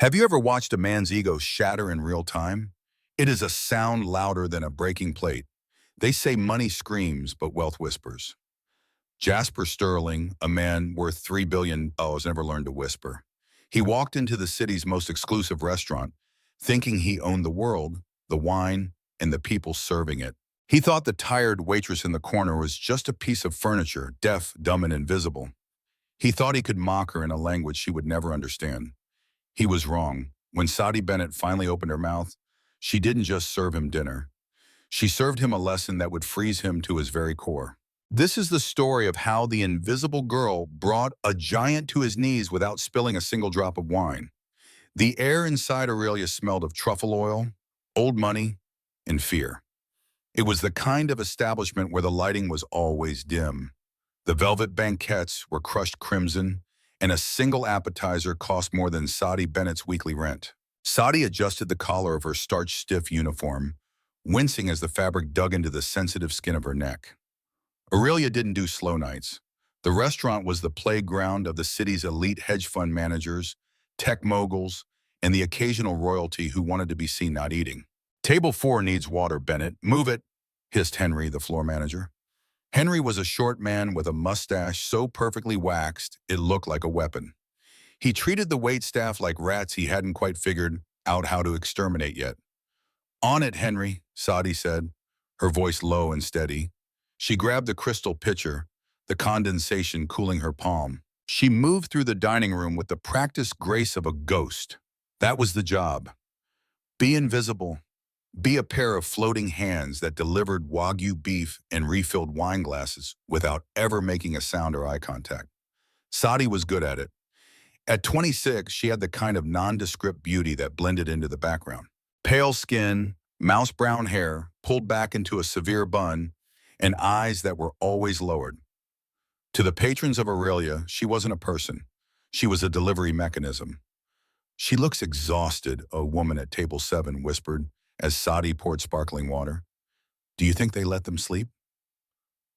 Have you ever watched a man's ego shatter in real time? It is a sound louder than a breaking plate. They say money screams, but wealth whispers. Jasper Sterling, a man worth $3 billion, never learned to whisper. He walked into the city's most exclusive restaurant, thinking he owned the world, the wine, and the people serving it. He thought the tired waitress in the corner was just a piece of furniture, deaf, dumb, and invisible. He thought he could mock her in a language she would never understand. He was wrong. When Sadie Bennett finally opened her mouth, she didn't just serve him dinner. She served him a lesson that would freeze him to his very core. This is the story of how the invisible girl brought a giant to his knees without spilling a single drop of wine. The air inside Aurelia smelled of truffle oil, old money, and fear. It was the kind of establishment where the lighting was always dim. The velvet banquettes were crushed crimson, and a single appetizer cost more than Sadie Bennett's weekly rent. Sadie adjusted the collar of her starch-stiff uniform, wincing as the fabric dug into the sensitive skin of her neck. Aurelia didn't do slow nights. The restaurant was the playground of the city's elite hedge fund managers, tech moguls, and the occasional royalty who wanted to be seen not eating. "Table 4 needs water, Bennett. Move it," hissed Henry, the floor manager. Henry was a short man with a mustache so perfectly waxed it looked like a weapon. He treated the waitstaff like rats he hadn't quite figured out how to exterminate yet. "On it, Henry," Sadie said, her voice low and steady. She grabbed the crystal pitcher, the condensation cooling her palm. She moved through the dining room with the practiced grace of a ghost. That was the job. Be invisible. Be a pair of floating hands that delivered Wagyu beef and refilled wine glasses without ever making a sound or eye contact. Sadie was good at it. At 26, she had the kind of nondescript beauty that blended into the background. Pale skin, mouse brown hair, pulled back into a severe bun, and eyes that were always lowered. To the patrons of Aurelia, she wasn't a person. She was a delivery mechanism. "She looks exhausted," a woman at table 7 whispered, as Sadie poured sparkling water. "Do you think they let them sleep?"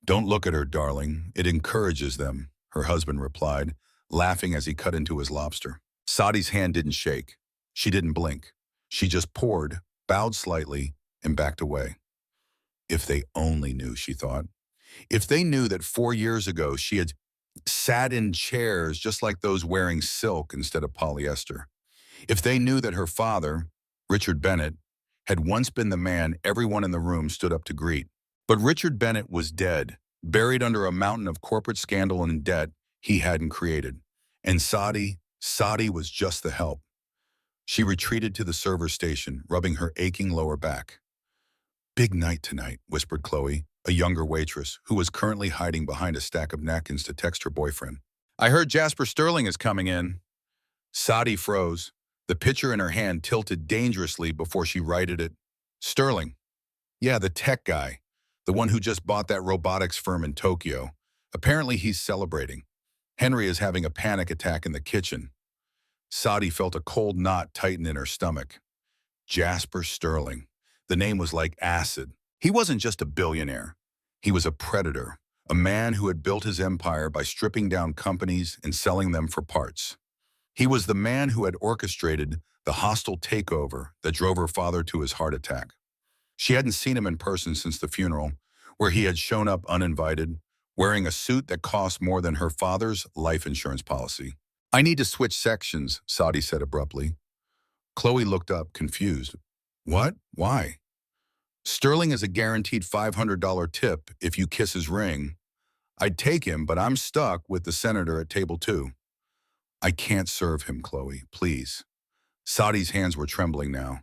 "Don't look at her, darling. It encourages them," her husband replied, laughing as he cut into his lobster. Sadie's hand didn't shake. She didn't blink. She just poured, bowed slightly, and backed away. If they only knew, she thought. If they knew that 4 years ago she had sat in chairs just like those wearing silk instead of polyester. If they knew that her father, Richard Bennett, had once been the man everyone in the room stood up to greet. But Richard Bennett was dead, buried under a mountain of corporate scandal and debt he hadn't created. And Sadie was just the help. She retreated to the server station, rubbing her aching lower back. "Big night tonight," whispered Chloe, a younger waitress who was currently hiding behind a stack of napkins to text her boyfriend. "I heard Jasper Sterling is coming in." Sadie froze. The pitcher in her hand tilted dangerously before she righted it. "Sterling." "Yeah, the tech guy. The one who just bought that robotics firm in Tokyo. Apparently he's celebrating. Henry is having a panic attack in the kitchen." Sadie felt a cold knot tighten in her stomach. Jasper Sterling. The name was like acid. He wasn't just a billionaire. He was a predator, a man who had built his empire by stripping down companies and selling them for parts. He was the man who had orchestrated the hostile takeover that drove her father to his heart attack. She hadn't seen him in person since the funeral, where he had shown up uninvited, wearing a suit that cost more than her father's life insurance policy. "I need to switch sections," Sadie said abruptly. Chloe looked up, confused. "What? Why?" "Sterling is a guaranteed $500 tip if you kiss his ring. I'd take him, but I'm stuck with the senator at table 2. "I can't serve him, Chloe, please." Sadie's hands were trembling now.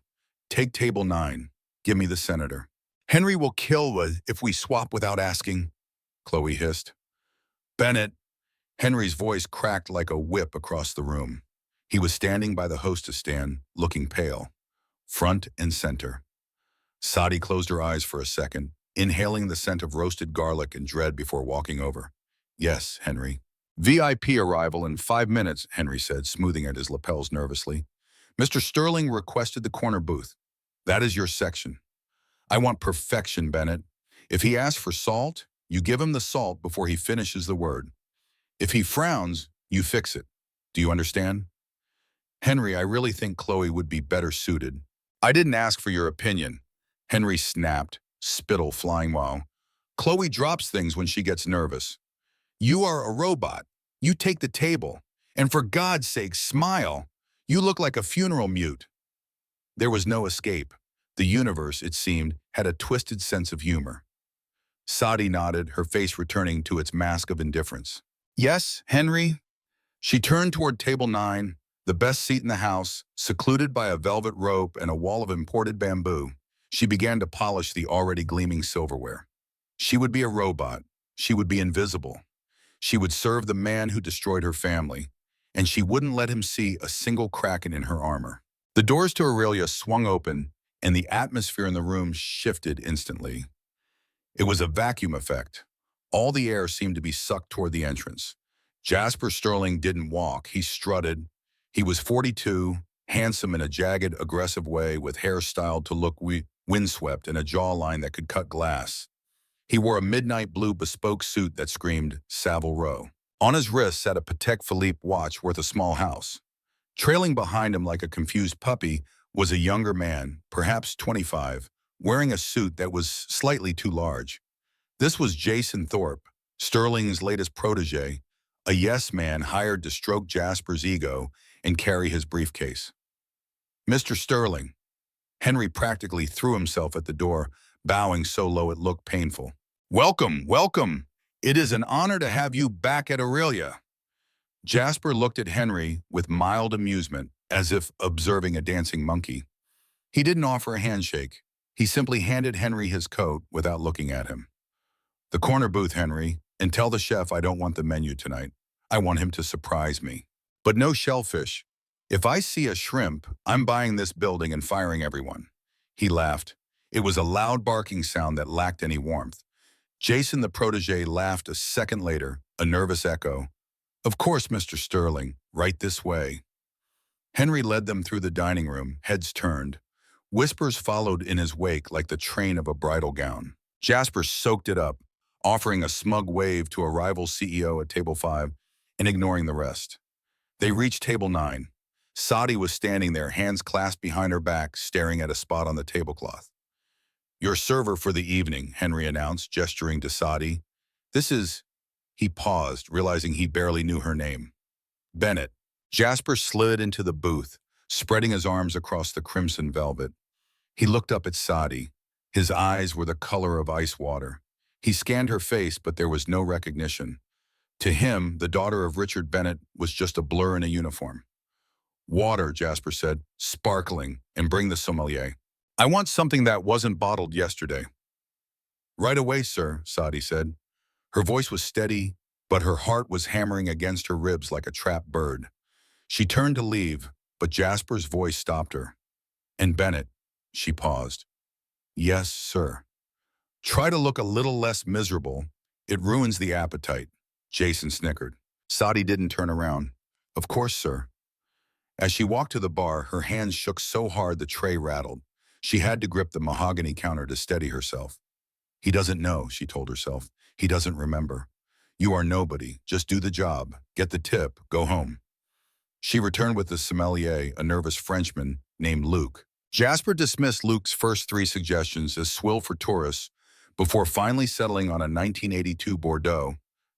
"Take table 9. Give me the senator." "Henry will kill us if we swap without asking," Chloe hissed. "Bennett." Henry's voice cracked like a whip across the room. He was standing by the hostess stand, looking pale, front and center. Sadie closed her eyes for a second, inhaling the scent of roasted garlic and dread before walking over. "Yes, Henry." "VIP arrival in 5 minutes, Henry said, smoothing at his lapels nervously. "Mr. Sterling requested the corner booth. That is your section. I want perfection, Bennett. If he asks for salt, you give him the salt before he finishes the word. If he frowns, you fix it. Do you understand?" Henry, I really think Chloe would be better suited. I didn't ask for your opinion. Henry snapped, spittle flying while. Chloe drops things when she gets nervous. You are a robot. You take the table. And for God's sake, smile. You look like a funeral mute. There was no escape. The universe, it seemed, had a twisted sense of humor. Sadi nodded, her face returning to its mask of indifference. Yes, Henry? She turned toward table 9, the best seat in the house, secluded by a velvet rope and a wall of imported bamboo. She began to polish the already gleaming silverware. She would be a robot. She would be invisible. She would serve the man who destroyed her family, and she wouldn't let him see a single crack in her armor. The doors to Aurelia swung open, and the atmosphere in the room shifted instantly. It was a vacuum effect. All the air seemed to be sucked toward the entrance. Jasper Sterling didn't walk, he strutted. He was 42, handsome in a jagged, aggressive way, with hair styled to look windswept and a jawline that could cut glass. He wore a midnight blue bespoke suit that screamed Savile Row. On his wrist sat a Patek Philippe watch worth a small house. Trailing behind him like a confused puppy was a younger man, perhaps 25, wearing a suit that was slightly too large. This was Jason Thorpe, Sterling's latest protege, a yes man hired to stroke Jasper's ego and carry his briefcase. Mr. Sterling. Henry practically threw himself at the door, bowing so low it looked painful. Welcome, welcome. It is an honor to have you back at Aurelia. Jasper looked at Henry with mild amusement, as if observing a dancing monkey. He didn't offer a handshake. He simply handed Henry his coat without looking at him. The corner booth, Henry, and tell the chef I don't want the menu tonight. I want him to surprise me. But no shellfish. If I see a shrimp, I'm buying this building and firing everyone. He laughed. It was a loud barking sound that lacked any warmth. Jason the protege laughed a second later, a nervous echo. Of course, Mr. Sterling, right this way. Henry led them through the dining room, heads turned. Whispers followed in his wake like the train of a bridal gown. Jasper soaked it up, offering a smug wave to a rival CEO at table 5 and ignoring the rest. They reached table 9. Sadi was standing there, hands clasped behind her back, staring at a spot on the tablecloth. Your server for the evening, Henry announced, gesturing to Sadi. This is... He paused, realizing he barely knew her name. Bennett. Jasper slid into the booth, spreading his arms across the crimson velvet. He looked up at Sadi. His eyes were the color of ice water. He scanned her face, but there was no recognition. To him, the daughter of Richard Bennett was just a blur in a uniform. Water, Jasper said, sparkling, and bring the sommelier. I want something that wasn't bottled yesterday. Right away, sir, Sadi said. Her voice was steady, but her heart was hammering against her ribs like a trapped bird. She turned to leave, but Jasper's voice stopped her. And Bennett, she paused. Yes, sir. Try to look a little less miserable. It ruins the appetite. Jason snickered. Sadi didn't turn around. Of course, sir. As she walked to the bar, her hands shook so hard the tray rattled. She had to grip the mahogany counter to steady herself. He doesn't know, she told herself. He doesn't remember. You are nobody. Just do the job. Get the tip. Go home. She returned with the sommelier, a nervous Frenchman named Luc. Jasper dismissed Luc's first 3 suggestions as swill for tourists before finally settling on a 1982 Bordeaux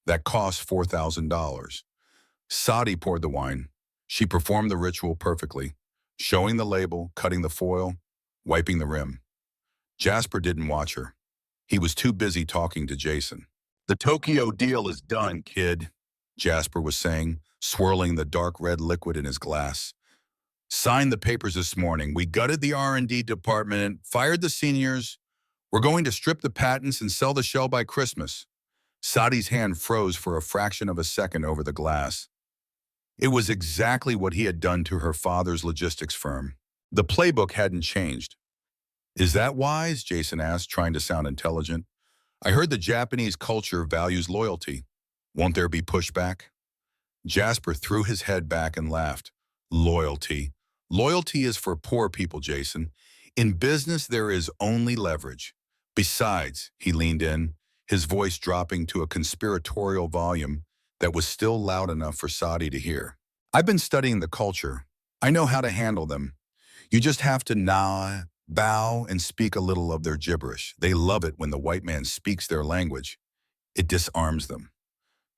that cost $4,000. Sadi poured the wine. She performed the ritual perfectly, showing the label, cutting the foil, wiping the rim. Jasper didn't watch her. He was too busy talking to Jason. The Tokyo deal is done, kid, Jasper was saying, swirling the dark red liquid in his glass. Signed the papers this morning. We gutted the R&D department, fired the seniors. We're going to strip the patents and sell the shell by Christmas. Sadi's hand froze for a fraction of a second over the glass. It was exactly what he had done to her father's logistics firm. The playbook hadn't changed. Is that wise? Jason asked, trying to sound intelligent. I heard the Japanese culture values loyalty. Won't there be pushback? Jasper threw his head back and laughed. Loyalty. Loyalty is for poor people, Jason. In business, there is only leverage. Besides, he leaned in, his voice dropping to a conspiratorial volume that was still loud enough for Sadi to hear. I've been studying the culture. I know how to handle them. You just have to nod, bow, and speak a little of their gibberish. They love it when the white man speaks their language. It disarms them.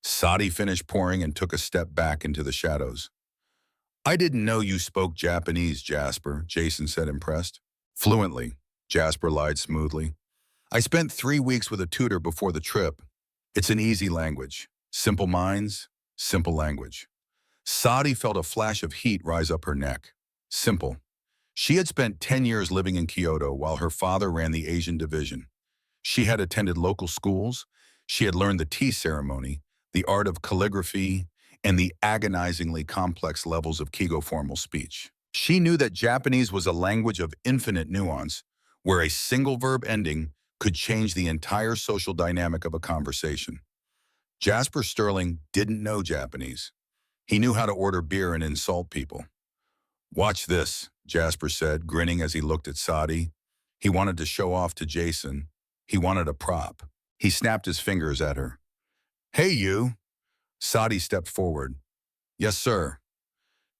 Sadi finished pouring and took a step back into the shadows. I didn't know you spoke Japanese, Jasper, Jason said, impressed. Fluently, Jasper lied smoothly. I spent 3 weeks with a tutor before the trip. It's an easy language. Simple minds, simple language. Sadi felt a flash of heat rise up her neck. Simple. She had spent 10 years living in Kyoto while her father ran the Asian division. She had attended local schools. She had learned the tea ceremony, the art of calligraphy, and the agonizingly complex levels of Kigo formal speech. She knew that Japanese was a language of infinite nuance, where a single verb ending could change the entire social dynamic of a conversation. Jasper Sterling didn't know Japanese. He knew how to order beer and insult people. Watch this, Jasper said, grinning as he looked at Sadi. He wanted to show off to Jason. He wanted a prop. He snapped his fingers at her. Hey, you. Sadi stepped forward. Yes, sir.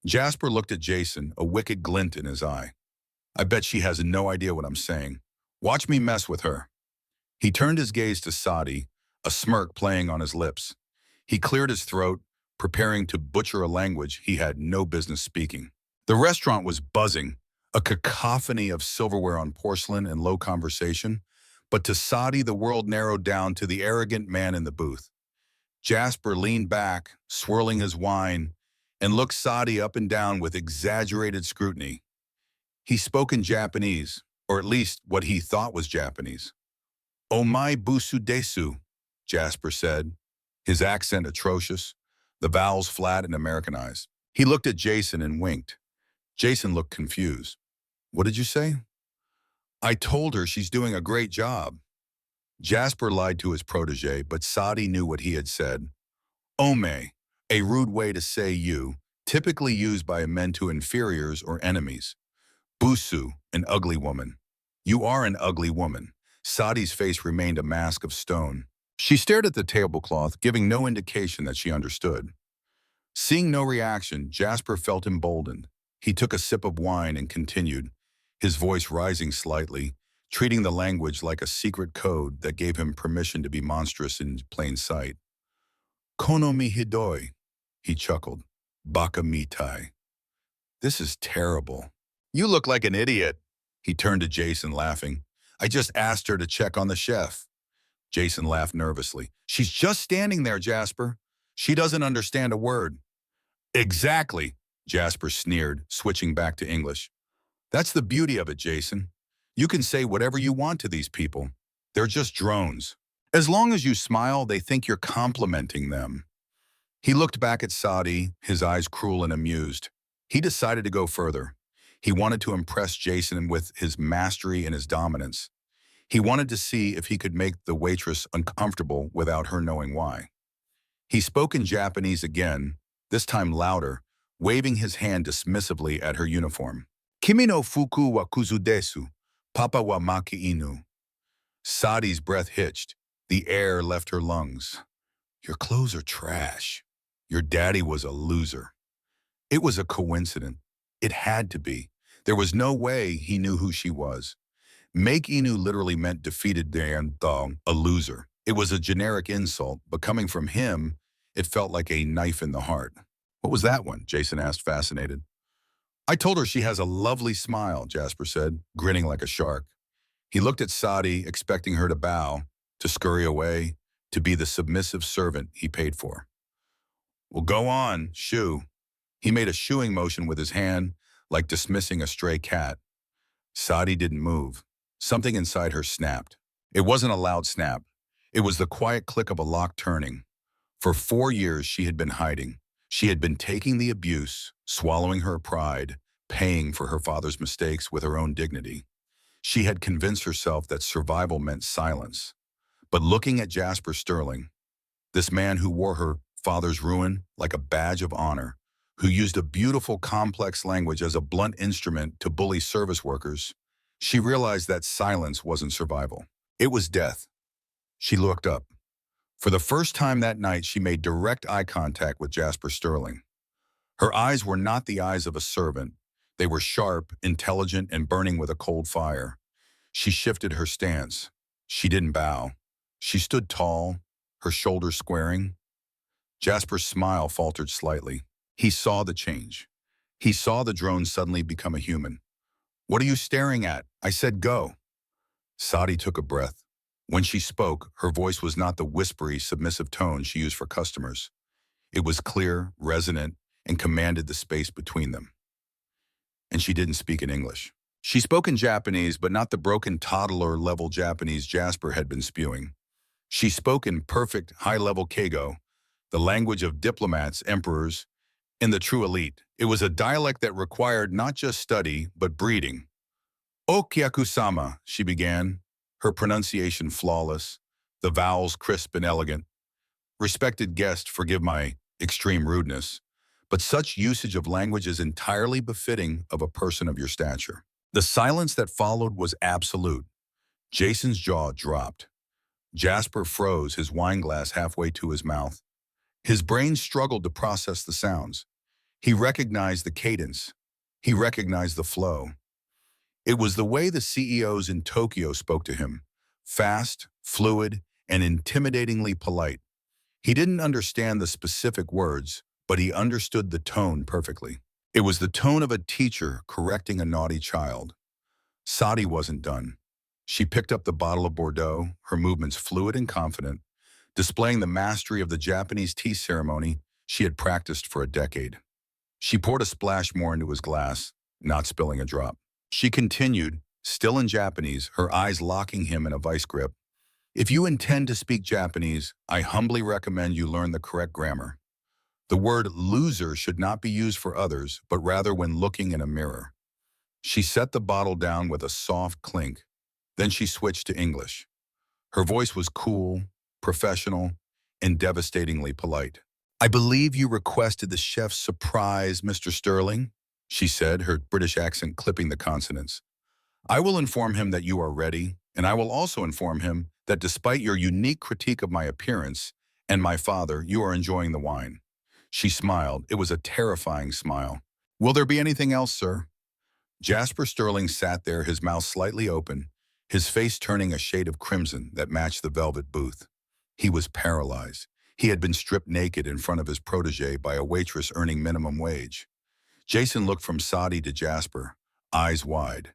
Jasper looked at Jason, a wicked glint in his eye. I bet she has no idea what I'm saying. Watch me mess with her. He turned his gaze to Sadi, a smirk playing on his lips. He cleared his throat, preparing to butcher a language he had no business speaking. The restaurant was buzzing, a cacophony of silverware on porcelain and low conversation, but to Sadi the world narrowed down to the arrogant man in the booth. Jasper leaned back, swirling his wine, and looked Sadi up and down with exaggerated scrutiny. He spoke in Japanese, or at least what he thought was Japanese. Omae busu desu, Jasper said, his accent atrocious, the vowels flat and Americanized. He looked at Jason and winked. Jason looked confused. What did you say? I told her she's doing a great job. Jasper lied to his protege, but Sadi knew what he had said. Ome, a rude way to say you, typically used by men to inferiors or enemies. Busu, an ugly woman. You are an ugly woman. Sadi's face remained a mask of stone. She stared at the tablecloth, giving no indication that she understood. Seeing no reaction, Jasper felt emboldened. He took a sip of wine and continued, his voice rising slightly, treating the language like a secret code that gave him permission to be monstrous in plain sight. Kono mi hidoi, he chuckled. Baka mitai. This is terrible. You look like an idiot. He turned to Jason, laughing. I just asked her to check on the chef. Jason laughed nervously. She's just standing there, Jasper. She doesn't understand a word. Exactly, Jasper sneered, switching back to English. That's the beauty of it, Jason. You can say whatever you want to these people. They're just drones. As long as you smile, they think you're complimenting them. He looked back at Sadi, his eyes cruel and amused. He decided to go further. He wanted to impress Jason with his mastery and his dominance. He wanted to see if he could make the waitress uncomfortable without her knowing why. He spoke in Japanese again, this time louder, waving his hand dismissively at her uniform. Kimi no fuku wa kuzu desu, papa wa maki inu. Sadi's breath hitched. The air left her lungs. Your clothes are trash. Your daddy was a loser. It was a coincidence. It had to be. There was no way he knew who she was. Make Inu literally meant defeated Dan Thong, a loser. It was a generic insult, but coming from him, it felt like a knife in the heart. What was that one? Jason asked, fascinated. I told her she has a lovely smile, Jasper said, grinning like a shark. He looked at Sadi, expecting her to bow, to scurry away, to be the submissive servant he paid for. Well, go on, shoo. He made a shooing motion with his hand, like dismissing a stray cat. Sadi didn't move. Something inside her snapped. It wasn't a loud snap. It was the quiet click of a lock turning. For 4 years, she had been hiding. She had been taking the abuse, swallowing her pride, paying for her father's mistakes with her own dignity. She had convinced herself that survival meant silence. But looking at Jasper Sterling, this man who wore her father's ruin like a badge of honor, who used a beautiful, complex language as a blunt instrument to bully service workers, she realized that silence wasn't survival. It was death. She looked up. For the first time that night, she made direct eye contact with Jasper Sterling. Her eyes were not the eyes of a servant. They were sharp, intelligent, and burning with a cold fire. She shifted her stance. She didn't bow. She stood tall, her shoulders squaring. Jasper's smile faltered slightly. He saw the change. He saw the drone suddenly become a human. "What are you staring at? I said go." Sadi took a breath. When she spoke, her voice was not the whispery, submissive tone she used for customers. It was clear, resonant, and commanded the space between them. And she didn't speak in English. She spoke in Japanese, but not the broken toddler-level Japanese Jasper had been spewing. She spoke in perfect, high-level Keigo, the language of diplomats, emperors, and the true elite. It was a dialect that required not just study, but breeding. "Okyaku-sama," she began, her pronunciation flawless, the vowels crisp and elegant. "Respected guest, forgive my extreme rudeness, but such usage of language is entirely befitting of a person of your stature." The silence that followed was absolute. Jason's jaw dropped. Jasper froze, his wine glass halfway to his mouth. His brain struggled to process the sounds. He recognized the cadence. He recognized the flow. It was the way the CEOs in Tokyo spoke to him, fast, fluid, and intimidatingly polite. He didn't understand the specific words, but he understood the tone perfectly. It was the tone of a teacher correcting a naughty child. Sadi wasn't done. She picked up the bottle of Bordeaux, her movements fluid and confident, displaying the mastery of the Japanese tea ceremony she had practiced for a decade. She poured a splash more into his glass, not spilling a drop. She continued, still in Japanese, her eyes locking him in a vice grip. "If you intend to speak Japanese, I humbly recommend you learn the correct grammar. The word loser should not be used for others, but rather when looking in a mirror." She set the bottle down with a soft clink. Then she switched to English. Her voice was cool, professional, and devastatingly polite. "I believe you requested the chef's surprise, Mr. Sterling," she said, her British accent clipping the consonants. "I will inform him that you are ready, and I will also inform him that despite your unique critique of my appearance and my father, you are enjoying the wine." She smiled. It was a terrifying smile. "Will there be anything else, sir?" Jasper Sterling sat there, his mouth slightly open, his face turning a shade of crimson that matched the velvet booth. He was paralyzed. He had been stripped naked in front of his protege by a waitress earning minimum wage. Jason looked from Sadi to Jasper, eyes wide.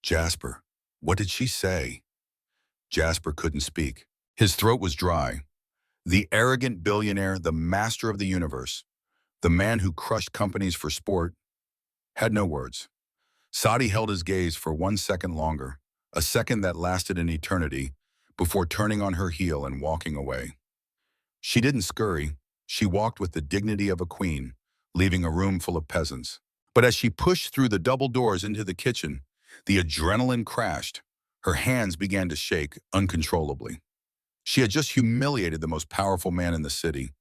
"Jasper, what did she say?" Jasper couldn't speak. His throat was dry. The arrogant billionaire, the master of the universe, the man who crushed companies for sport, had no words. Sadi held his gaze for 1 second longer, a second that lasted an eternity, before turning on her heel and walking away. She didn't scurry. She walked with the dignity of a queen, leaving a room full of peasants. But as she pushed through the double doors into the kitchen, the adrenaline crashed. Her hands began to shake uncontrollably. She had just humiliated the most powerful man in the city.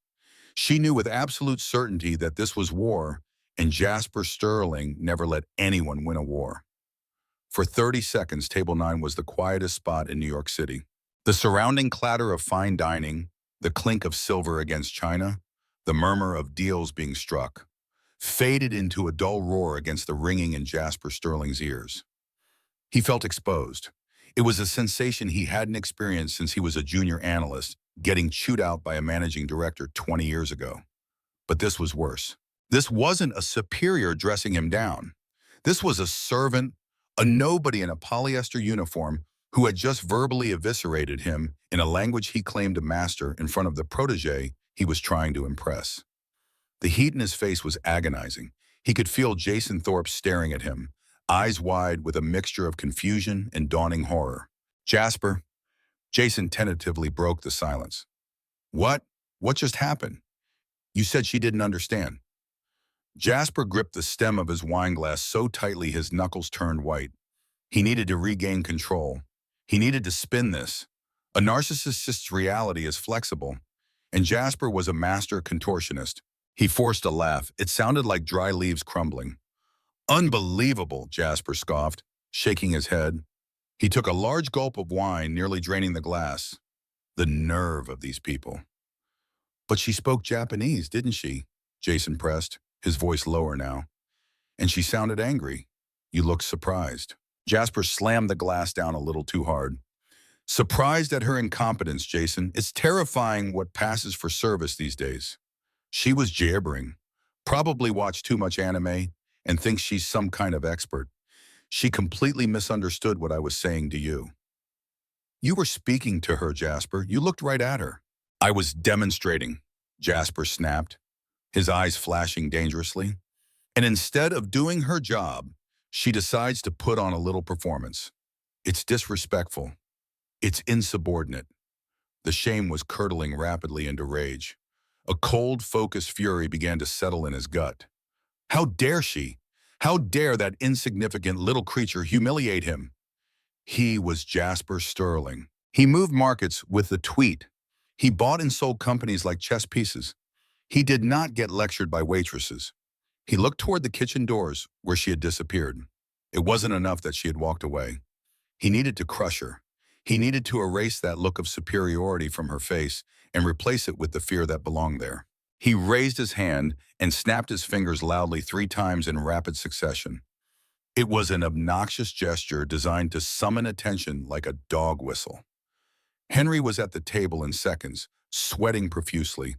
She knew with absolute certainty that this was war, and Jasper Sterling never let anyone win a war. For 30 seconds, Table 9 was the quietest spot in New York City. The surrounding clatter of fine dining, the clink of silver against china, the murmur of deals being struck, faded into a dull roar against the ringing in Jasper Sterling's ears. He felt exposed. It was a sensation he hadn't experienced since he was a junior analyst, getting chewed out by a managing director 20 years ago. But this was worse. This wasn't a superior dressing him down. This was a servant, a nobody in a polyester uniform who had just verbally eviscerated him in a language he claimed to master in front of the protege he was trying to impress. The heat in his face was agonizing. He could feel Jason Thorpe staring at him, eyes wide with a mixture of confusion and dawning horror. "Jasper," Jason tentatively broke the silence. "What? What just happened? You said she didn't understand." Jasper gripped the stem of his wineglass so tightly his knuckles turned white. He needed to regain control. He needed to spin this. A narcissist's reality is flexible, and Jasper was a master contortionist. He forced a laugh. It sounded like dry leaves crumbling. "Unbelievable," Jasper scoffed, shaking his head. He took a large gulp of wine, nearly draining the glass. The nerve of these people. "But she spoke Japanese, didn't she?" Jason pressed, his voice lower now. And she sounded angry. You looked surprised. Jasper slammed the glass down a little too hard. Surprised at her incompetence, Jason. It's terrifying what passes for service these days. She was jabbering. Probably watched too much anime and thinks she's some kind of expert. She completely misunderstood what I was saying to you. You were speaking to her, Jasper. You looked right at her. I was demonstrating, Jasper snapped, his eyes flashing dangerously. And instead of doing her job, she decides to put on a little performance. It's disrespectful. It's insubordinate. The shame was curdling rapidly into rage. A cold, focused fury began to settle in his gut. How dare she? How dare that insignificant little creature humiliate him? He was Jasper Sterling. He moved markets with the tweet. He bought and sold companies like chess pieces. He did not get lectured by waitresses. He looked toward the kitchen doors where she had disappeared. It wasn't enough that she had walked away. He needed to crush her. He needed to erase that look of superiority from her face and replace it with the fear that belonged there. He raised his hand and snapped his fingers loudly 3 times in rapid succession. It was an obnoxious gesture designed to summon attention like a dog whistle. Henry was at the table in seconds, sweating profusely.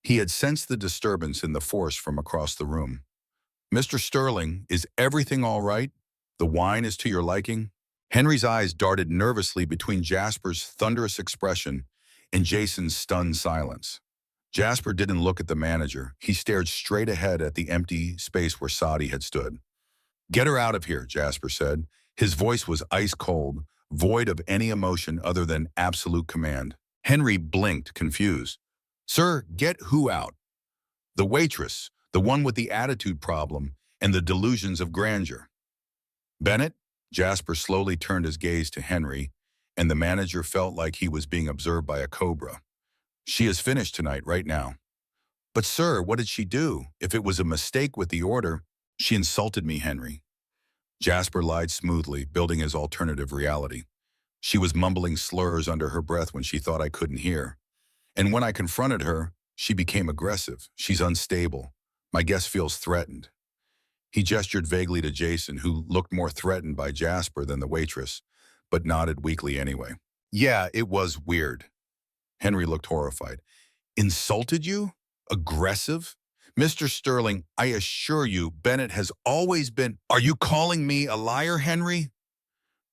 He had sensed the disturbance in the force from across the room. Mr. Sterling, is everything all right? The wine is to your liking? Henry's eyes darted nervously between Jasper's thunderous expression and Jason's stunned silence. Jasper didn't look at the manager. He stared straight ahead at the empty space where Sadi had stood. Get her out of here, Jasper said. His voice was ice cold, void of any emotion other than absolute command. Henry blinked, confused. Sir, get who out? The waitress, the one with the attitude problem and the delusions of grandeur. Bennett? Jasper slowly turned his gaze to Henry, and the manager felt like he was being observed by a cobra. She is finished tonight, right now. But sir, what did she do? If it was a mistake with the order, she insulted me, Henry. Jasper lied smoothly, building his alternative reality. She was mumbling slurs under her breath when she thought I couldn't hear. And when I confronted her, she became aggressive. She's unstable. My guest feels threatened. He gestured vaguely to Jason, who looked more threatened by Jasper than the waitress, but nodded weakly anyway. Yeah, it was weird. Henry looked horrified. Insulted you? Aggressive? Mr. Sterling, I assure you, Bennett has always been— Are you calling me a liar, Henry?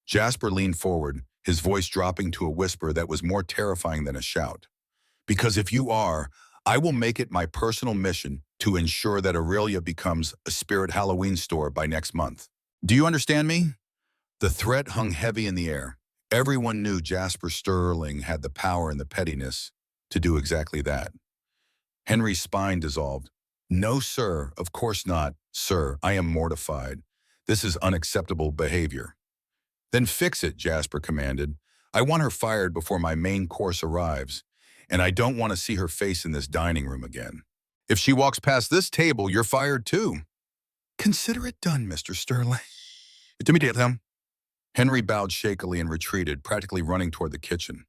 Jasper leaned forward, his voice dropping to a whisper that was more terrifying than a shout. Because if you are, I will make it my personal mission to ensure that Aurelia becomes a Spirit Halloween store by next month. Do you understand me? The threat hung heavy in the air. Everyone knew Jasper Sterling had the power and the pettiness to do exactly that. Henry's spine dissolved. No, sir, of course not, sir. I am mortified. This is unacceptable behavior. Then fix it, Jasper commanded. I want her fired before my main course arrives, and I don't want to see her face in this dining room again. If she walks past this table, you're fired too. Consider it done, Mr. Sterling. Immediately. Henry bowed shakily and retreated, practically running toward the kitchen.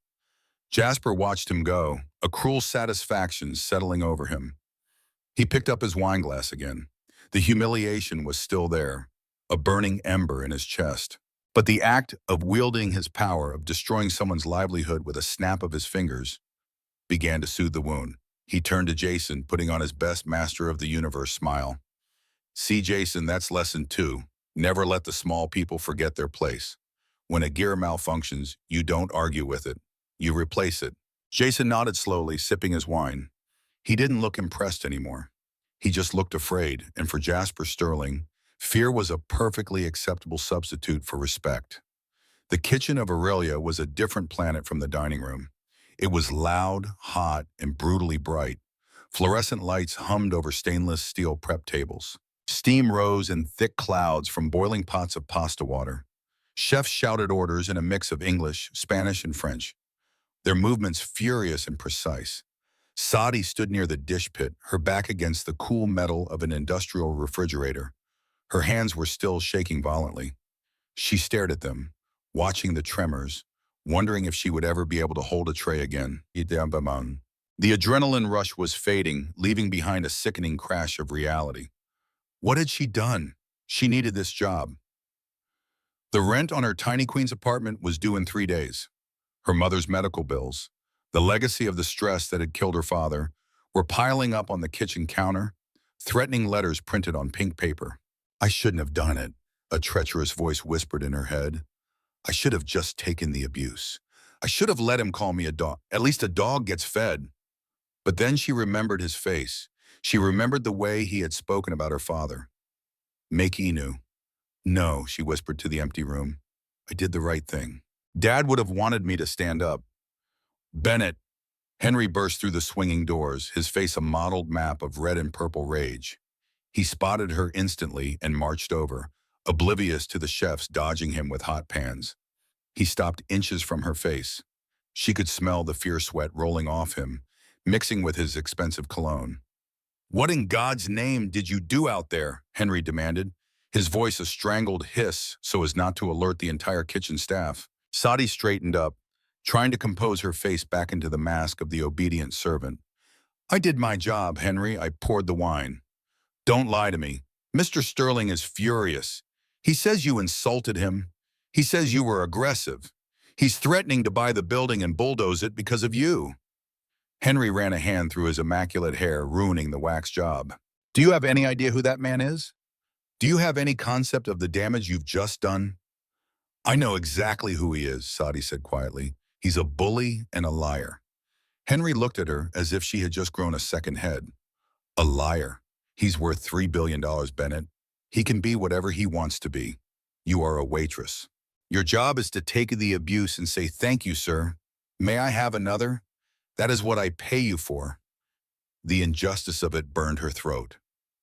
Jasper watched him go, a cruel satisfaction settling over him. He picked up his wineglass again. The humiliation was still there, a burning ember in his chest. But the act of wielding his power, of destroying someone's livelihood with a snap of his fingers, began to soothe the wound. He turned to Jason, putting on his best Master of the Universe smile. See, Jason, that's lesson 2. Never let the small people forget their place. When a gear malfunctions, you don't argue with it. You replace it. Jason nodded slowly, sipping his wine. He didn't look impressed anymore. He just looked afraid, and for Jasper Sterling, fear was a perfectly acceptable substitute for respect. The kitchen of Aurelia was a different planet from the dining room. It was loud, hot, and brutally bright. Fluorescent lights hummed over stainless steel prep tables. Steam rose in thick clouds from boiling pots of pasta water. Chefs shouted orders in a mix of English, Spanish, and French, their movements furious and precise. Sadi stood near the dish pit, her back against the cool metal of an industrial refrigerator. Her hands were still shaking violently. She stared at them, watching the tremors, wondering if she would ever be able to hold a tray again. The adrenaline rush was fading, leaving behind a sickening crash of reality. What had she done? She needed this job. The rent on her tiny Queens apartment was due in 3 days. Her mother's medical bills, the legacy of the stress that had killed her father, were piling up on the kitchen counter, threatening letters printed on pink paper. I shouldn't have done it, a treacherous voice whispered in her head. I should have just taken the abuse. I should have let him call me a dog. At least a dog gets fed. But then she remembered his face. She remembered the way he had spoken about her father. Make Inu. No, she whispered to the empty room. I did the right thing. Dad would have wanted me to stand up. Bennett. Henry burst through the swinging doors, his face a mottled map of red and purple rage. He spotted her instantly and marched over, oblivious to the chefs dodging him with hot pans. He stopped inches from her face. She could smell the fierce sweat rolling off him, mixing with his expensive cologne. What in God's name did you do out there? Henry demanded, his voice a strangled hiss so as not to alert the entire kitchen staff. Sadi straightened up, trying to compose her face back into the mask of the obedient servant. I did my job, Henry. I poured the wine. Don't lie to me. Mr. Sterling is furious. He says you insulted him. He says you were aggressive. He's threatening to buy the building and bulldoze it because of you. Henry ran a hand through his immaculate hair, ruining the wax job. Do you have any idea who that man is? Do you have any concept of the damage you've just done? I know exactly who he is, Sadi said quietly. He's a bully and a liar. Henry looked at her as if she had just grown a second head. A liar. He's worth $3 billion, Bennett. He can be whatever he wants to be. You are a waitress. Your job is to take the abuse and say, thank you, sir. May I have another? That is what I pay you for. The injustice of it burned her throat.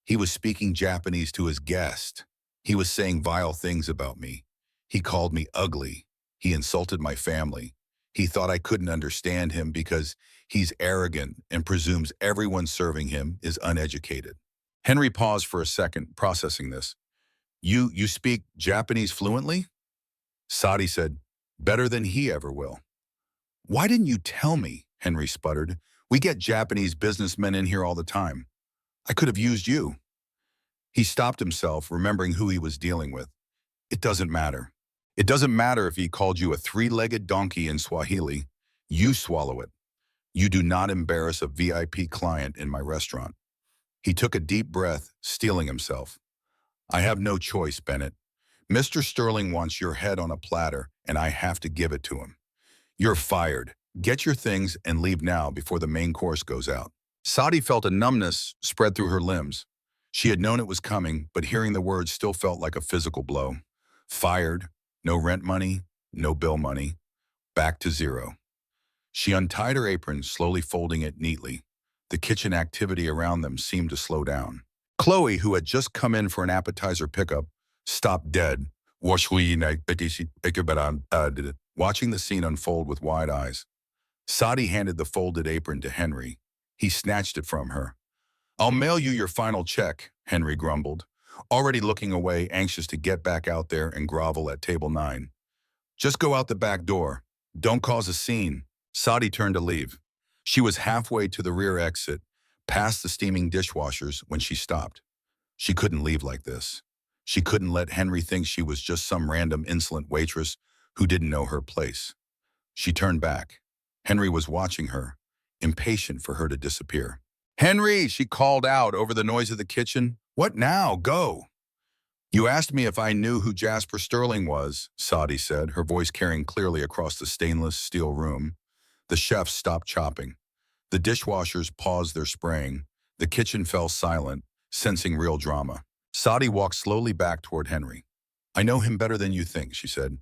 He was speaking Japanese to his guest. He was saying vile things about me. He called me ugly. He insulted my family. He thought I couldn't understand him because he's arrogant and presumes everyone serving him is uneducated. Henry paused for a second, processing this. You speak Japanese fluently? Sadi said, better than he ever will. Why didn't you tell me? Henry sputtered. We get Japanese businessmen in here all the time. I could have used you. He stopped himself, remembering who he was dealing with. It doesn't matter. It doesn't matter if he called you a three-legged donkey in Swahili. You swallow it. You do not embarrass a VIP client in my restaurant. He took a deep breath, steeling himself. I have no choice, Bennett. Mr. Sterling wants your head on a platter, and I have to give it to him. You're fired. Get your things and leave now before the main course goes out. Sadi felt a numbness spread through her limbs. She had known it was coming, but hearing the words still felt like a physical blow. Fired, no rent money, no bill money, back to zero. She untied her apron, slowly folding it neatly. The kitchen activity around them seemed to slow down. Chloe, who had just come in for an appetizer pickup, stopped dead, watching the scene unfold with wide eyes. Sadi handed the folded apron to Henry. He snatched it from her. I'll mail you your final check, Henry grumbled, already looking away, anxious to get back out there and grovel at table 9. Just go out the back door. Don't cause a scene. Sadi turned to leave. She was halfway to the rear exit, past the steaming dishwashers, when she stopped. She couldn't leave like this. She couldn't let Henry think she was just some random insolent waitress who didn't know her place. She turned back. Henry was watching her, impatient for her to disappear. Henry, she called out over the noise of the kitchen. What now? Go. You asked me if I knew who Jasper Sterling was, Sadi said, her voice carrying clearly across the stainless steel room. The chefs stopped chopping. The dishwashers paused their spraying. The kitchen fell silent, sensing real drama. Sadi walked slowly back toward Henry. I know him better than you think, she said.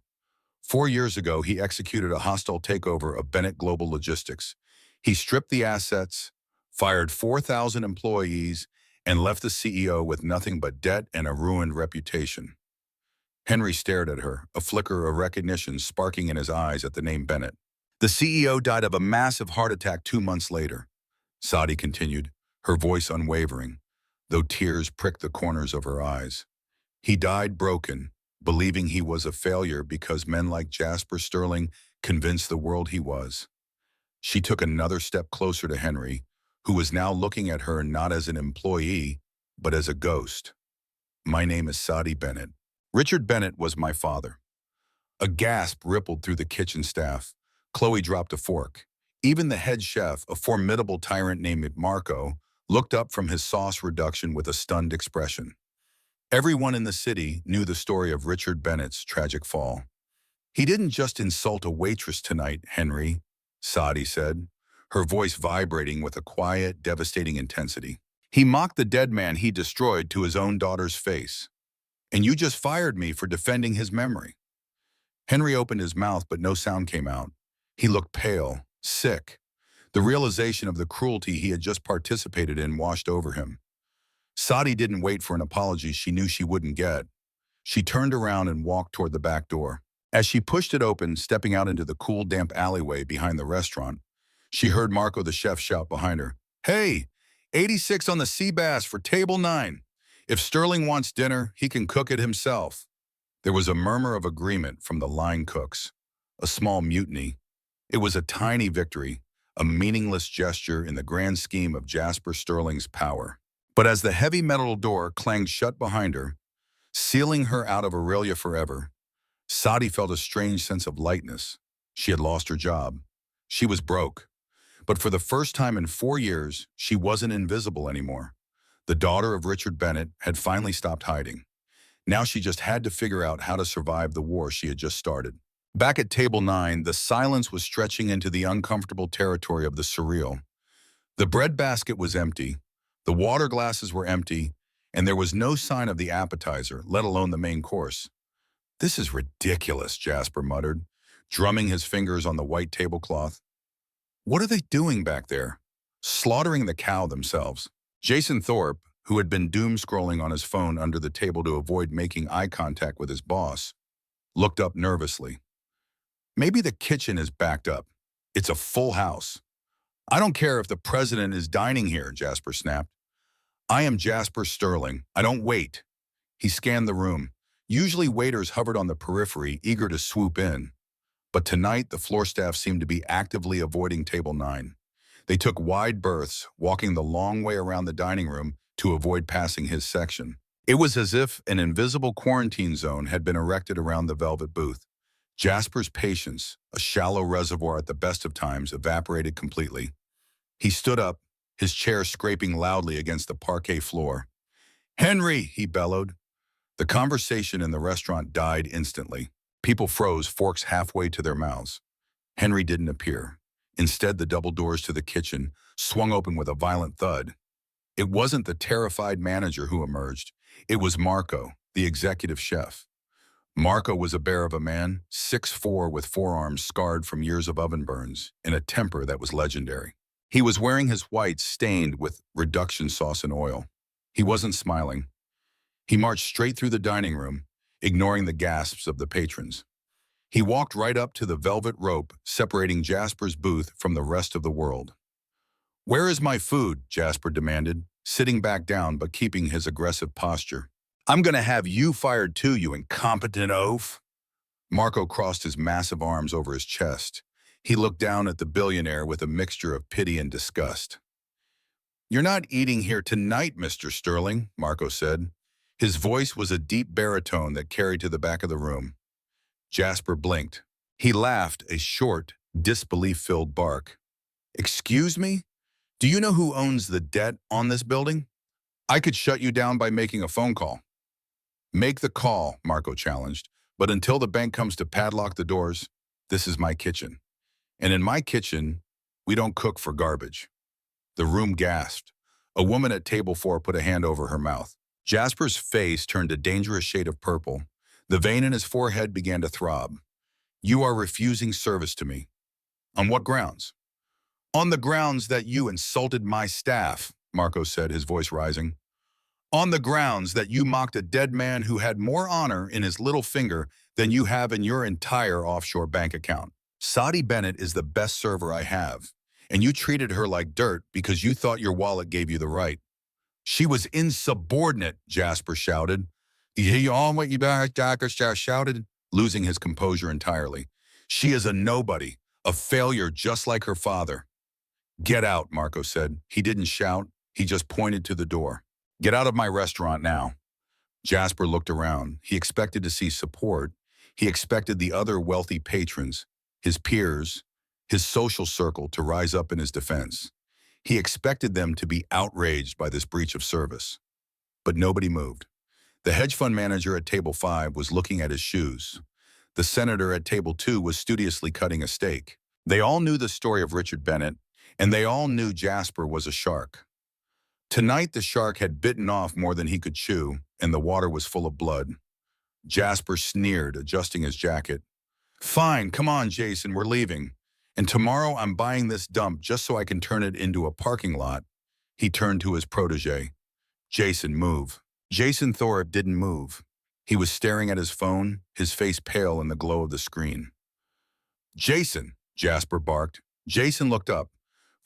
4 years ago, he executed a hostile takeover of Bennett Global Logistics. He stripped the assets, fired 4,000 employees, and left the CEO with nothing but debt and a ruined reputation. Henry stared at her, a flicker of recognition sparking in his eyes at the name Bennett. The CEO died of a massive heart attack 2 months later, Sadi continued, her voice unwavering, though tears pricked the corners of her eyes. He died broken, believing he was a failure because men like Jasper Sterling convinced the world he was. She took another step closer to Henry, who was now looking at her not as an employee, but as a ghost. My name is Sadi Bennett. Richard Bennett was my father. A gasp rippled through the kitchen staff. Chloe dropped a fork. Even the head chef, a formidable tyrant named Marco, looked up from his sauce reduction with a stunned expression. Everyone in the city knew the story of Richard Bennett's tragic fall. He didn't just insult a waitress tonight, Henry, Sadi said, her voice vibrating with a quiet, devastating intensity. He mocked the dead man he destroyed to his own daughter's face. And you just fired me for defending his memory. Henry opened his mouth, but no sound came out. He looked pale, sick. The realization of the cruelty he had just participated in washed over him. Sadi didn't wait for an apology she knew she wouldn't get. She turned around and walked toward the back door. As she pushed it open, stepping out into the cool, damp alleyway behind the restaurant, she heard Marco the chef shout behind her, "Hey, 86 on the sea bass for table 9. If Sterling wants dinner, he can cook it himself." There was a murmur of agreement from the line cooks, a small mutiny. It was a tiny victory, a meaningless gesture in the grand scheme of Jasper Sterling's power. But as the heavy metal door clanged shut behind her, sealing her out of Aurelia forever, Sadi felt a strange sense of lightness. She had lost her job. She was broke. But for the first time in 4 years, she wasn't invisible anymore. The daughter of Richard Bennett had finally stopped hiding. Now she just had to figure out how to survive the war she had just started. Back at table 9, the silence was stretching into the uncomfortable territory of the surreal. The bread basket was empty, the water glasses were empty, and there was no sign of the appetizer, let alone the main course. "This is ridiculous," Jasper muttered, drumming his fingers on the white tablecloth. "What are they doing back there? Slaughtering the cow themselves." Jason Thorpe, who had been doom-scrolling on his phone under the table to avoid making eye contact with his boss, looked up nervously. "Maybe the kitchen is backed up. It's a full house." "I don't care if the president is dining here," Jasper snapped. "I am Jasper Sterling. I don't wait." He scanned the room. Usually waiters hovered on the periphery, eager to swoop in. But tonight, the floor staff seemed to be actively avoiding table 9. They took wide berths, walking the long way around the dining room to avoid passing his section. It was as if an invisible quarantine zone had been erected around the velvet booth. Jasper's patience, a shallow reservoir at the best of times, evaporated completely. He stood up, his chair scraping loudly against the parquet floor. "Henry!" he bellowed. The conversation in the restaurant died instantly. People froze, forks halfway to their mouths. Henry didn't appear. Instead, the double doors to the kitchen swung open with a violent thud. It wasn't the terrified manager who emerged. It was Marco, the executive chef. Marco was a bear of a man, 6'4", with forearms scarred from years of oven burns, and a temper that was legendary. He was wearing his whites stained with reduction sauce and oil. He wasn't smiling. He marched straight through the dining room, ignoring the gasps of the patrons. He walked right up to the velvet rope separating Jasper's booth from the rest of the world. "Where is my food?" Jasper demanded, sitting back down but keeping his aggressive posture. "I'm going to have you fired too, you incompetent oaf." Marco crossed his massive arms over his chest. He looked down at the billionaire with a mixture of pity and disgust. "You're not eating here tonight, Mr. Sterling," Marco said. His voice was a deep baritone that carried to the back of the room. Jasper blinked. He laughed, a short, disbelief-filled bark. "Excuse me? Do you know who owns the debt on this building? I could shut you down by making a phone call." "Make the call," Marco challenged. "But until the bank comes to padlock the doors, this is my kitchen. And in my kitchen, we don't cook for garbage." The room gasped. A woman at table 4 put a hand over her mouth. Jasper's face turned a dangerous shade of purple. The vein in his forehead began to throb. "You are refusing service to me." "On what grounds?" "On the grounds that you insulted my staff," Marco said, his voice rising. "On the grounds that you mocked a dead man who had more honor in his little finger than you have in your entire offshore bank account. Sadi Bennett is the best server I have, and you treated her like dirt because you thought your wallet gave you the right." "She was insubordinate," Jasper shouted. "You hear all what you shouted?" Losing his composure entirely. "She is a nobody, a failure just like her father." "Get out," Marco said. He didn't shout. He just pointed to the door. "Get out of my restaurant now." Jasper looked around. He expected to see support. He expected the other wealthy patrons, his peers, his social circle to rise up in his defense. He expected them to be outraged by this breach of service. But nobody moved. The hedge fund manager at table 5 was looking at his shoes. The senator at table 2 was studiously cutting a steak. They all knew the story of Richard Bennett, and they all knew Jasper was a shark. Tonight, the shark had bitten off more than he could chew, and the water was full of blood. Jasper sneered, adjusting his jacket. Fine, come on, Jason, we're leaving. And tomorrow I'm buying this dump just so I can turn it into a parking lot. He turned to his protege. Jason, move. Jason Thorpe didn't move. He was staring at his phone, his face pale in the glow of the screen. Jason, Jasper barked. Jason looked up.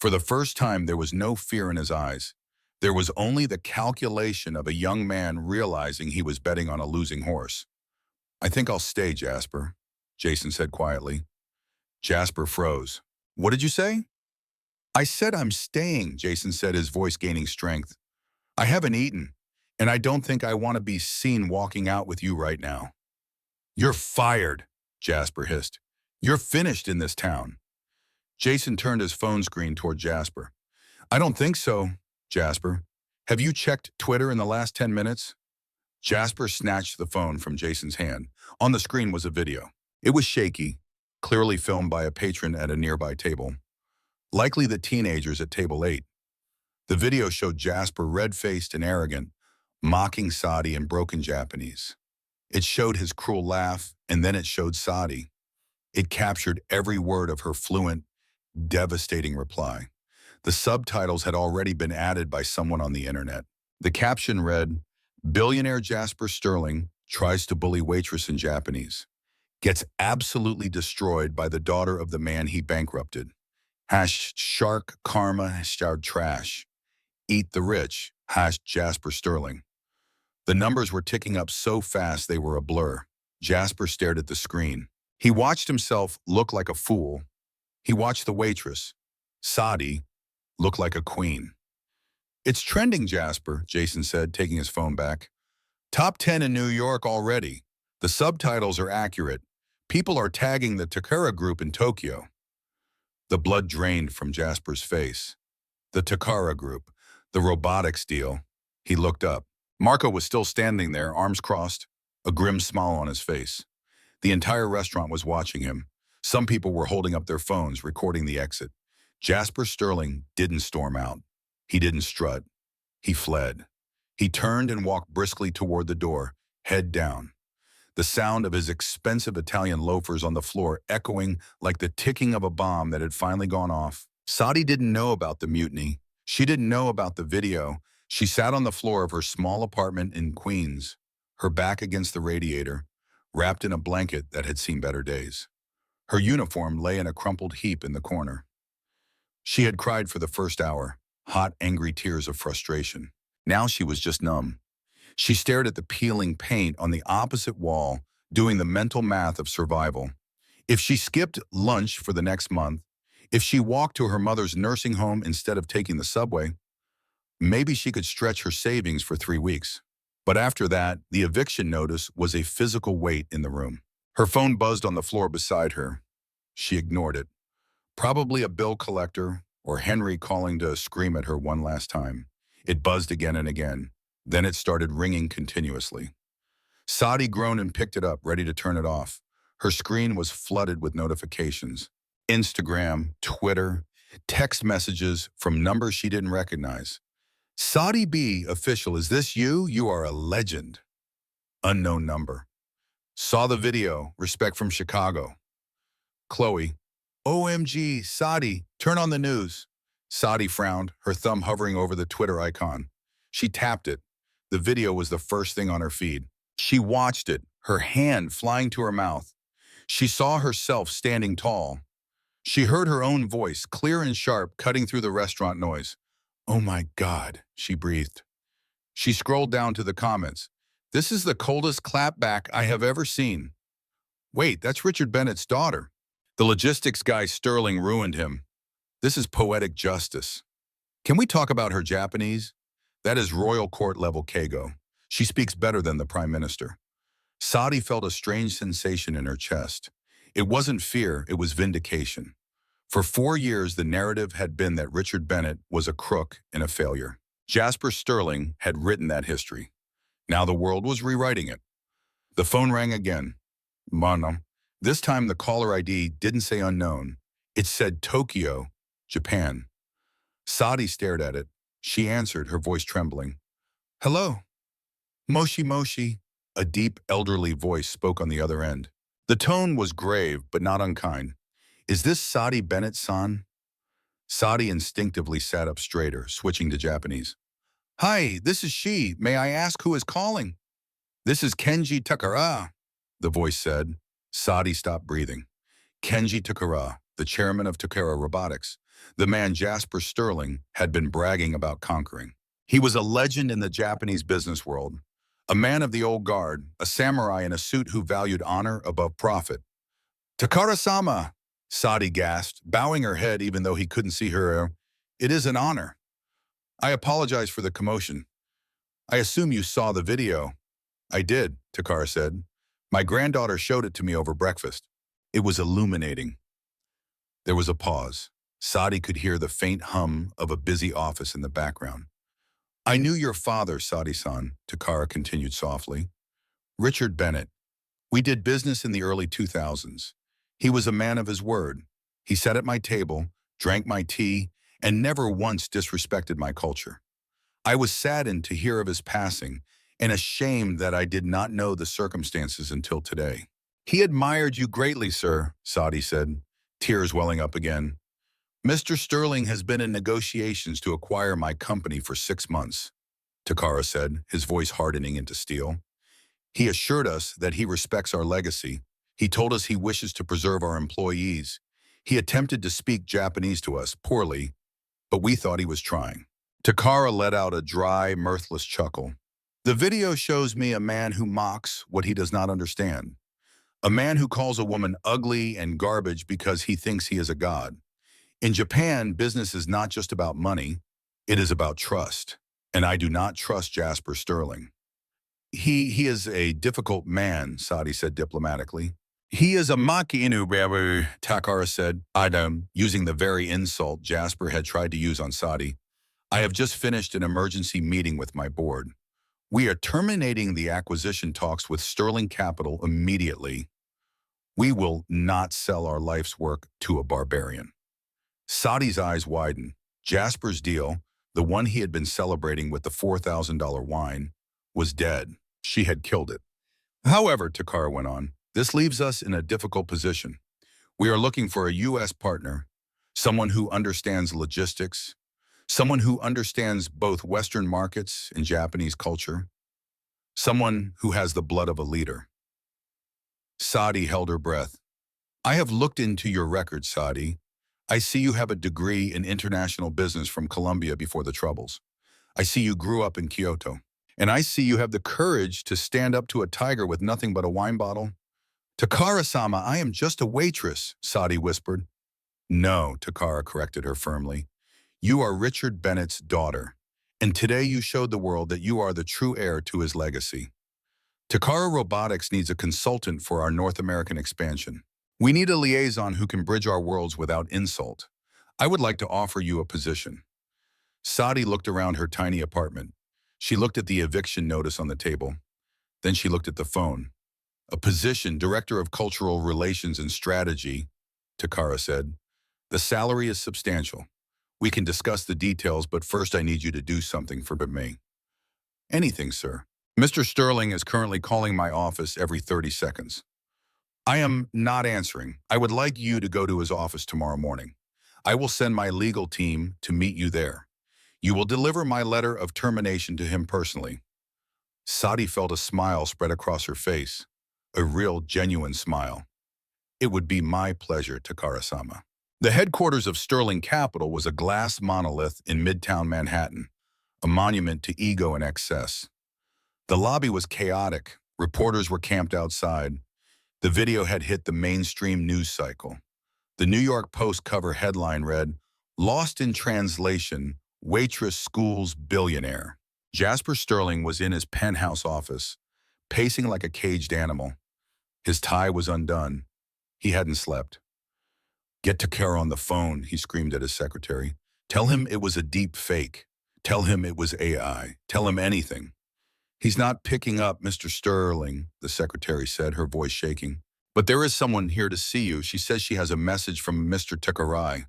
For the first time, there was no fear in his eyes. There was only the calculation of a young man realizing he was betting on a losing horse. I think I'll stay, Jasper, Jason said quietly. Jasper froze. What did you say? I said I'm staying, Jason said, his voice gaining strength. I haven't eaten, and I don't think I want to be seen walking out with you right now. You're fired, Jasper hissed. You're finished in this town. Jason turned his phone screen toward Jasper. I don't think so, Jasper. Have you checked Twitter in the last 10 minutes? Jasper snatched the phone from Jason's hand. On the screen was a video. It was shaky, clearly filmed by a patron at a nearby table. Likely the teenagers at table 8. The video showed Jasper red-faced and arrogant, mocking Sadi in broken Japanese. It showed his cruel laugh, and then it showed Sadi. It captured every word of her fluent, devastating reply. The subtitles had already been added by someone on the internet. The caption read, Billionaire Jasper Sterling tries to bully Waitress in Japanese. Gets absolutely destroyed by the daughter of the man he bankrupted. #shark karma #trash. Eat the rich. #Jasper Sterling. The numbers were ticking up so fast they were a blur. Jasper stared at the screen. He watched himself look like a fool. He watched the waitress, Sadi, look like a queen. It's trending, Jasper, Jason said, taking his phone back. Top 10 in New York already. The subtitles are accurate. People are tagging the Takara group in Tokyo. The blood drained from Jasper's face. The Takara group, the robotics deal. He looked up. Marco was still standing there, arms crossed, a grim smile on his face. The entire restaurant was watching him. Some people were holding up their phones, recording the exit. Jasper Sterling didn't storm out. He didn't strut. He fled. He turned and walked briskly toward the door, head down. The sound of his expensive Italian loafers on the floor echoing like the ticking of a bomb that had finally gone off. Sadi didn't know about the mutiny. She didn't know about the video. She sat on the floor of her small apartment in Queens, her back against the radiator, wrapped in a blanket that had seen better days. Her uniform lay in a crumpled heap in the corner. She had cried for the first hour, hot, angry tears of frustration. Now she was just numb. She stared at the peeling paint on the opposite wall, doing the mental math of survival. If she skipped lunch for the next month, if she walked to her mother's nursing home instead of taking the subway, maybe she could stretch her savings for 3 weeks. But after that, the eviction notice was a physical weight in the room. Her phone buzzed on the floor beside her. She ignored it. Probably a bill collector or Henry calling to scream at her one last time. It buzzed again and again. Then it started ringing continuously. Sadi groaned and picked it up, ready to turn it off. Her screen was flooded with notifications. Instagram, Twitter, text messages from numbers she didn't recognize. Sadi B, official, is this you? You are a legend. Unknown number. Saw the video, respect from Chicago. Chloe, OMG, Sadi, turn on the news. Sadi frowned, her thumb hovering over the Twitter icon. She tapped it. The video was the first thing on her feed. She watched it, her hand flying to her mouth. She saw herself standing tall. She heard her own voice, clear and sharp, cutting through the restaurant noise. Oh my God, she breathed. She scrolled down to the comments. This is the coldest clapback I have ever seen. Wait, that's Richard Bennett's daughter. The logistics guy Sterling ruined him. This is poetic justice. Can we talk about her Japanese? That is royal court level keigo. She speaks better than the Prime Minister. Saadi felt a strange sensation in her chest. It wasn't fear, it was vindication. For 4 years, the narrative had been that Richard Bennett was a crook and a failure. Jasper Sterling had written that history. Now the world was rewriting it. The phone rang again. Mono. This time the caller ID didn't say unknown. It said Tokyo, Japan. Saadi stared at it. She answered, her voice trembling. Hello. Moshi Moshi. A deep, elderly voice spoke on the other end. The tone was grave, but not unkind. Is this Saadi Bennett-san? Saadi instinctively sat up straighter, switching to Japanese. Hi, this is she. May I ask who is calling? This is Kenji Takara, the voice said. Saadi stopped breathing. Kenji Takara, the chairman of Takara Robotics, the man Jasper Sterling had been bragging about conquering. He was a legend in the Japanese business world, a man of the old guard, a samurai in a suit who valued honor above profit. Takara-sama, Saadi gasped, bowing her head even though he couldn't see her. It is an honor. I apologize for the commotion. I assume you saw the video. I did, Takara said. My granddaughter showed it to me over breakfast. It was illuminating. There was a pause. Saadi could hear the faint hum of a busy office in the background. I knew your father, Saadi-san, Takara continued softly. Richard Bennett. We did business in the early 2000s. He was a man of his word. He sat at my table, drank my tea, and never once disrespected my culture. I was saddened to hear of his passing and ashamed that I did not know the circumstances until today. He admired you greatly, sir, Saadi said, tears welling up again. Mr. Sterling has been in negotiations to acquire my company for 6 months, Takara said, his voice hardening into steel. He assured us that he respects our legacy. He told us he wishes to preserve our employees. He attempted to speak Japanese to us, poorly, but we thought he was trying. Takara let out a dry, mirthless chuckle. The video shows me a man who mocks what he does not understand. A man who calls a woman ugly and garbage because he thinks he is a god. In Japan, business is not just about money. It is about trust. And I do not trust Jasper Sterling. He is a difficult man, Saadi said diplomatically. He is a maki-inu, babu, Takara said, using the very insult Jasper had tried to use on Saadi. I have just finished an emergency meeting with my board. We are terminating the acquisition talks with Sterling Capital immediately. We will not sell our life's work to a barbarian. Saadi's eyes widened. Jasper's deal, the one he had been celebrating with the $4,000 wine, was dead. She had killed it. However, Takara went on, this leaves us in a difficult position. We are looking for a U.S. partner, someone who understands logistics, someone who understands both Western markets and Japanese culture, someone who has the blood of a leader. Saadi held her breath. I have looked into your record, Saadi. I see you have a degree in international business from Columbia before the Troubles. I see you grew up in Kyoto. And I see you have the courage to stand up to a tiger with nothing but a wine bottle. Takara-sama, I am just a waitress, Saadi whispered. No, Takara corrected her firmly. You are Richard Bennett's daughter, and today you showed the world that you are the true heir to his legacy. Takara Robotics needs a consultant for our North American expansion. We need a liaison who can bridge our worlds without insult. I would like to offer you a position. Saadi looked around her tiny apartment. She looked at the eviction notice on the table. Then she looked at the phone. A position, Director of Cultural Relations and Strategy, Takara said. The salary is substantial. We can discuss the details, but first I need you to do something for me. Anything, sir. Mr. Sterling is currently calling my office every 30 seconds. I am not answering. I would like you to go to his office tomorrow morning. I will send my legal team to meet you there. You will deliver my letter of termination to him personally. Saadi felt a smile spread across her face. A real, genuine smile. It would be my pleasure, Takara-sama. The headquarters of Sterling Capital was a glass monolith in Midtown Manhattan, a monument to ego and excess. The lobby was chaotic. Reporters were camped outside. The video had hit the mainstream news cycle. The New York Post cover headline read, Lost in Translation, Waitress Schools Billionaire. Jasper Sterling was in his penthouse office, pacing like a caged animal. His tie was undone. He hadn't slept. "Get Takara on the phone," he screamed at his secretary. "Tell him it was a deep fake. Tell him it was AI. Tell him anything." "He's not picking up, Mr. Sterling," the secretary said, her voice shaking. "But there is someone here to see you. She says she has a message from Mr. Takara."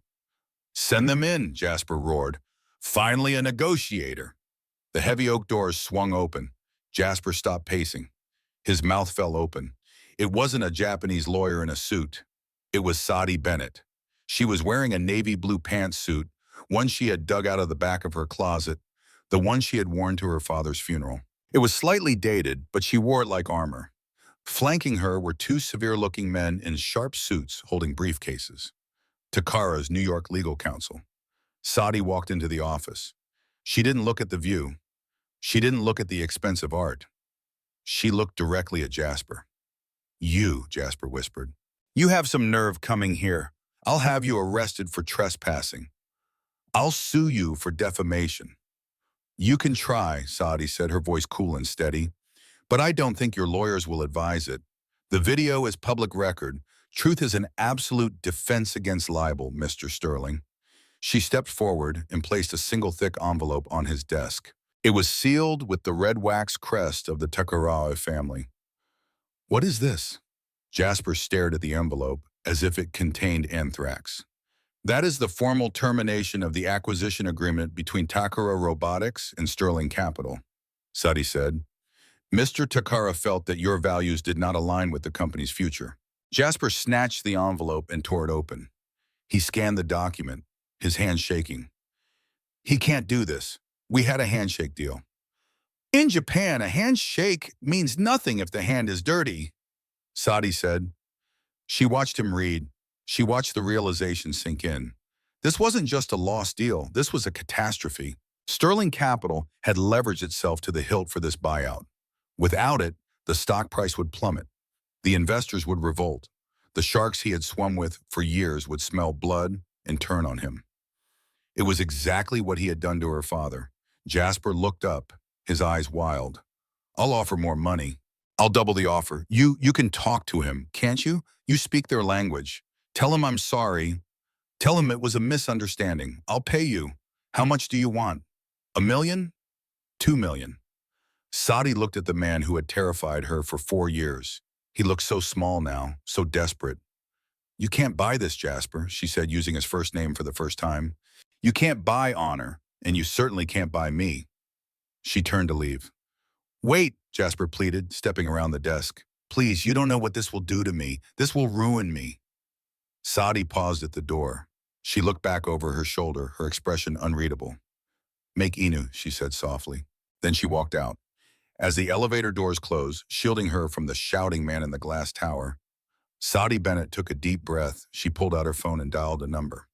"Send them in," Jasper roared. "Finally a negotiator." The heavy oak doors swung open. Jasper stopped pacing. His mouth fell open. It wasn't a Japanese lawyer in a suit. It was Sadie Bennett. She was wearing a navy blue pantsuit, one she had dug out of the back of her closet, the one she had worn to her father's funeral. It was slightly dated, but she wore it like armor. Flanking her were two severe-looking men in sharp suits holding briefcases. Takara's New York legal counsel. Sadie walked into the office. She didn't look at the view. She didn't look at the expensive art. She looked directly at Jasper. "You," Jasper whispered. "You have some nerve coming here. I'll have you arrested for trespassing. I'll sue you for defamation." "You can try," Sadie said, her voice cool and steady. "But I don't think your lawyers will advise it. The video is public record. Truth is an absolute defense against libel, Mr. Sterling." She stepped forward and placed a single thick envelope on his desk. It was sealed with the red wax crest of the Takara family. "What is this?" Jasper stared at the envelope as if it contained anthrax. "That is the formal termination of the acquisition agreement between Takara Robotics and Sterling Capital," Sadie said. "Mr. Takara felt that your values did not align with the company's future." Jasper snatched the envelope and tore it open. He scanned the document, his hand shaking. "He can't do this. We had a handshake deal." "In Japan, a handshake means nothing if the hand is dirty," Sadie said. She watched him read. She watched the realization sink in. This wasn't just a lost deal. This was a catastrophe. Sterling Capital had leveraged itself to the hilt for this buyout. Without it, the stock price would plummet. The investors would revolt. The sharks he had swum with for years would smell blood and turn on him. It was exactly what he had done to her father. Jasper looked up, his eyes wild. "I'll offer more money. I'll double the offer. You can talk to him, can't you? You speak their language. Tell him I'm sorry. Tell him it was a misunderstanding. I'll pay you. How much do you want? $1 million? $2 million. Sadie looked at the man who had terrified her for 4 years. He looked so small now, so desperate. "You can't buy this, Jasper," she said, using his first name for the first time. "You can't buy honor, and you certainly can't buy me." She turned to leave. "Wait," Jasper pleaded, stepping around the desk. "Please, you don't know what this will do to me. This will ruin me." Sadie paused at the door. She looked back over her shoulder, her expression unreadable. "Make Inu," she said softly. Then she walked out. As the elevator doors closed, shielding her from the shouting man in the glass tower, Sadie Bennett took a deep breath. She pulled out her phone and dialed a number.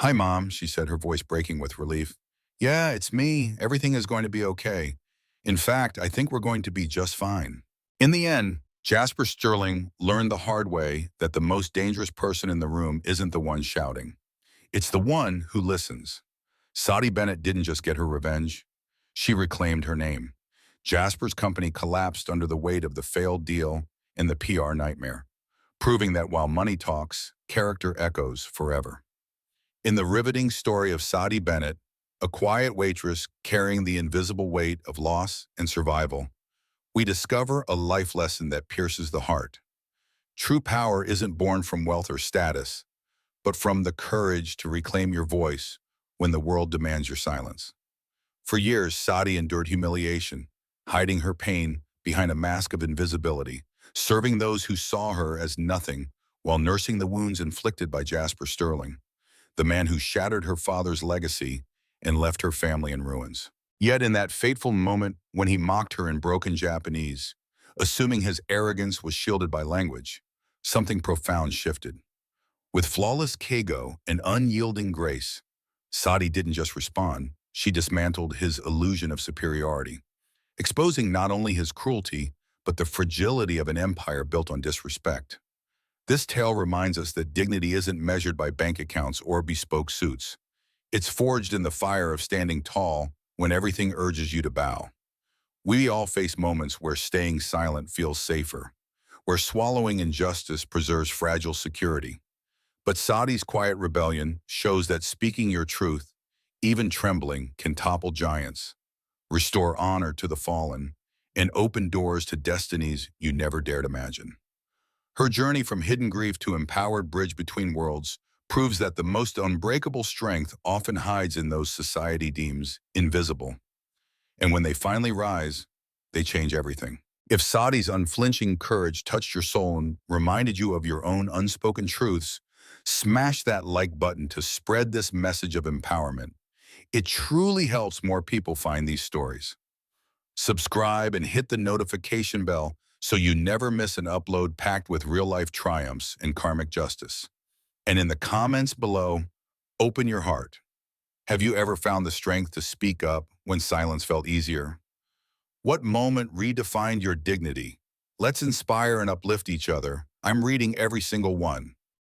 "Hi, Mom," she said, her voice breaking with relief. "Yeah, it's me. Everything is going to be okay. In fact, I think we're going to be just fine." In the end, Jasper Sterling learned the hard way that the most dangerous person in the room isn't the one shouting. It's the one who listens. Sadie Bennett didn't just get her revenge. She reclaimed her name. Jasper's company collapsed under the weight of the failed deal and the PR nightmare, proving that while money talks, character echoes forever. In the riveting story of Sadie Bennett, a quiet waitress carrying the invisible weight of loss and survival, we discover a life lesson that pierces the heart. True power isn't born from wealth or status, but from the courage to reclaim your voice when the world demands your silence. For years, Sadie endured humiliation, hiding her pain behind a mask of invisibility, serving those who saw her as nothing while nursing the wounds inflicted by Jasper Sterling, the man who shattered her father's legacy and left her family in ruins. Yet in that fateful moment when he mocked her in broken Japanese, assuming his arrogance was shielded by language, something profound shifted. With flawless keigo and unyielding grace, Sadie didn't just respond, she dismantled his illusion of superiority, exposing not only his cruelty, but the fragility of an empire built on disrespect. This tale reminds us that dignity isn't measured by bank accounts or bespoke suits. It's forged in the fire of standing tall when everything urges you to bow. We all face moments where staying silent feels safer, where swallowing injustice preserves fragile security. But Saudi's quiet rebellion shows that speaking your truth, even trembling, can topple giants, restore honor to the fallen, and open doors to destinies you never dared imagine. Her journey from hidden grief to empowered bridge between worlds proves that the most unbreakable strength often hides in those society deems invisible. And when they finally rise, they change everything. If Saudi's unflinching courage touched your soul and reminded you of your own unspoken truths, smash that like button to spread this message of empowerment. It truly helps more people find these stories. Subscribe and hit the notification bell so you never miss an upload packed with real-life triumphs and karmic justice. And in the comments below, open your heart. Have you ever found the strength to speak up when silence felt easier? What moment redefined your dignity? Let's inspire and uplift each other. I'm reading every single one.